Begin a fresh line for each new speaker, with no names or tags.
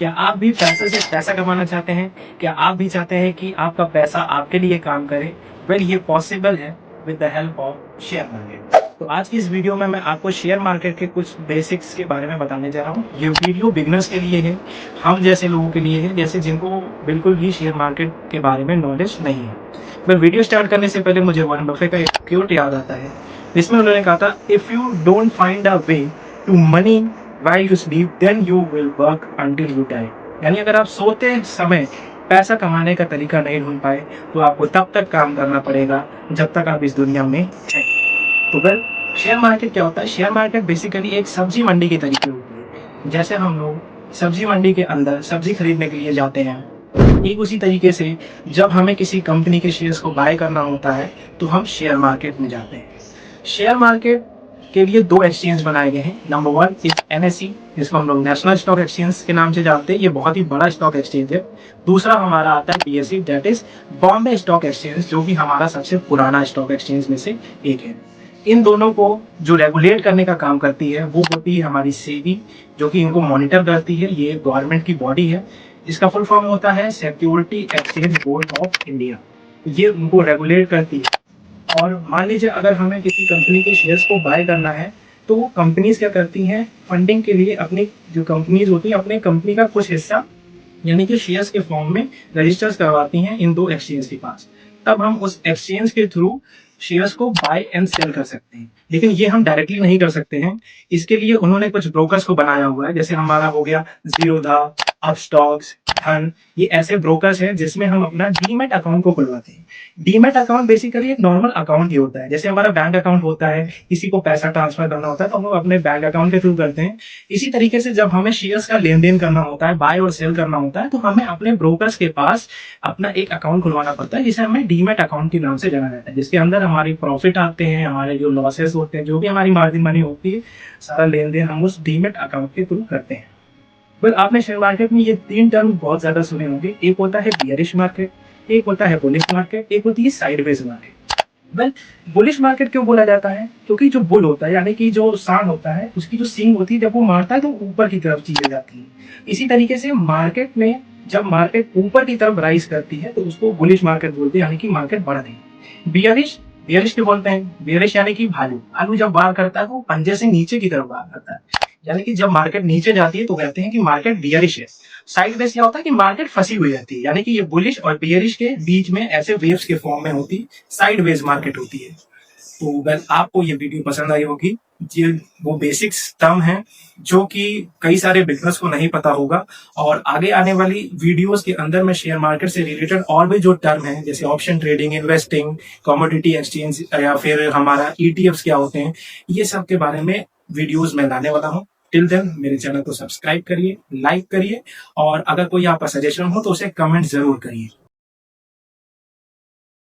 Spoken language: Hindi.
क्या आप भी पैसे से पैसा कमाना चाहते हैं? क्या आप भी चाहते हैं कि आपका पैसा आपके लिए काम करे? वेल ये पॉसिबल है with the help of share market. तो आज की इस वीडियो में मैं आपको शेयर मार्केट के कुछ बेसिक्स के बारे में बताने जा रहा हूँ। ये वीडियो बिगनर्स के लिए है, हम जैसे लोगों के लिए है, जैसे जिनको बिल्कुल भी शेयर मार्केट के बारे में नॉलेज नहीं है। मैं वीडियो स्टार्ट करने से पहले मुझे वॉरेन बफेट का एक क्योट याद आता है, जिसमें उन्होंने कहा था, if you don't find a way to money while you sleep then you will work until you die. यानी अगर आप सोते समय पैसा कमाने का तरीका नहीं ढूंढ पाए तो आपको तब तक काम करना पड़ेगा जब तक आप इस दुनिया में हैं। तो वेल शेयर मार्केट क्या होता है? शेयर मार्केट बेसिकली एक सब्जी मंडी के तरीके होती है। जैसे हम लोग सब्जी मंडी के अंदर सब्जी खरीदने के लिए जाते हैं, ठीक उसी तरीके से जब हमें किसी कंपनी के शेयर्स को बाय करना होता है तो हम शेयर मार्केट में जाते हैं। शेयर मार्केट के लिए दो एक्सचेंज बनाए गए हैं। नंबर वन इज NSE, जिसको हम लोग नेशनल स्टॉक एक्सचेंज के नाम से जानते हैं। ये बहुत ही बड़ा स्टॉक एक्सचेंज है। दूसरा हमारा आता है BSE, that is Bombay stock exchange, जो कि हमारा सबसे पुराना स्टॉक एक्सचेंज में से एक है। इन दोनों को जो रेगुलेट करने का काम करती है वो होती है हमारी सेबी, जो कि इनको मॉनिटर करती है। ये गवर्नमेंट की बॉडी है। इसका फुल फॉर्म होता है security exchange board of India. ये उनको रेगुलेट करती है। और मान लीजिए अगर हमें किसी कंपनी के शेयर्स को बाय करना है तो वो कंपनीज क्या करती हैं, फंडिंग के लिए अपनी जो कंपनीज होती हैं अपने कंपनी का कुछ हिस्सा यानी कि शेयर्स के फॉर्म में रजिस्टर्स करवाती हैं इन दो एक्सचेंज के पास। तब हम उस एक्सचेंज के थ्रू शेयर्स को बाय एंड सेल कर सकते हैं। लेकिन ये हम डायरेक्टली नहीं कर सकते हैं। इसके लिए उन्होंने कुछ ब्रोकर्स को बनाया हुआ है। जैसे हमारा हो गया जीरोधा, अपस्टॉक्स, धन, ये ऐसे ब्रोकर्स हैं जिसमें हम अपना डीमैट अकाउंट को खुलवाते हैं। डीमैट अकाउंट बेसिकली एक नॉर्मल अकाउंट ही होता है। जैसे हमारा बैंक अकाउंट होता है, किसी को पैसा ट्रांसफर करना होता है तो हम लोग अपने बैंक अकाउंट के थ्रू करते हैं। इसी तरीके से जब हमें शेयर्स का लेन देन करना होता है, बाय और सेल करना होता है, तो हमें अपने ब्रोकर्स के पास अपना एक अकाउंट खुलवाना पड़ता है, जिसे हमें डीमैट अकाउंट के नाम से जाना जाता है, जिसके अंदर हमारी प्रॉफिट आते हैं, हमारे जो लॉसेस होते हैं, जो भी हमारी मार्जिन मनी होती है, सारा लेन देन हम उस डीमैट अकाउंट के थ्रू करते हैं। बट आपने शेयर मार्केट में ये तीन टर्म बहुत ज्यादा सुने होंगे। एक होता है बियरिश मार्केट, एक होता है बुलिश मार्केट, एक होती है sideways market. Well bullish market क्यों बोला जाता है? क्योंकि जो बुल होता है यानी कि जो सांड होता है, उसकी जो सींग होती है, जब वो मारता है तो ऊपर की तरफ चीजें जाती है। इसी तरीके से मार्केट में जब मार्केट ऊपर की तरफ राइज करती है तो उसको बुलिश मार्केट बोलते हैं, यानी कि मार्केट बढ़ रही है। बियरिश बियरिश क्यों बोलते हैं? बियरिश यानी कि भालू भालू जब वार करता है तो वो पंजे से नीचे की तरफ वार करता है, यानी कि जब मार्केट नीचे जाती है तो कहते हैं कि मार्केट बियरिश है। साइडवेज क्या होता है कि मार्केट फंसी हुई रहती है, यानी कि ये बुलिश और बियरिश के बीच में ऐसे वेव्स के फॉर्म में होती साइडवेज मार्केट होती है। तो वेल आपको ये वीडियो पसंद आई होगी। ये वो बेसिक्स टर्म है जो कि कई सारे बिजनेस को नहीं पता होगा। और आगे आने वाली वीडियोस के अंदर मैं शेयर मार्केट से रिलेटेड और भी जो टर्म है, जैसे option trading, investing, commodity exchange या फिर हमारा ETFs क्या होते हैं, ये सब के बारे में वीडियोस मैं लाने वाला हूँ। टिल देन मेरे चैनल को सब्सक्राइब करिए, लाइक करिए, और अगर कोई आपका सजेशन हो तो उसे कमेंट जरूर करिए।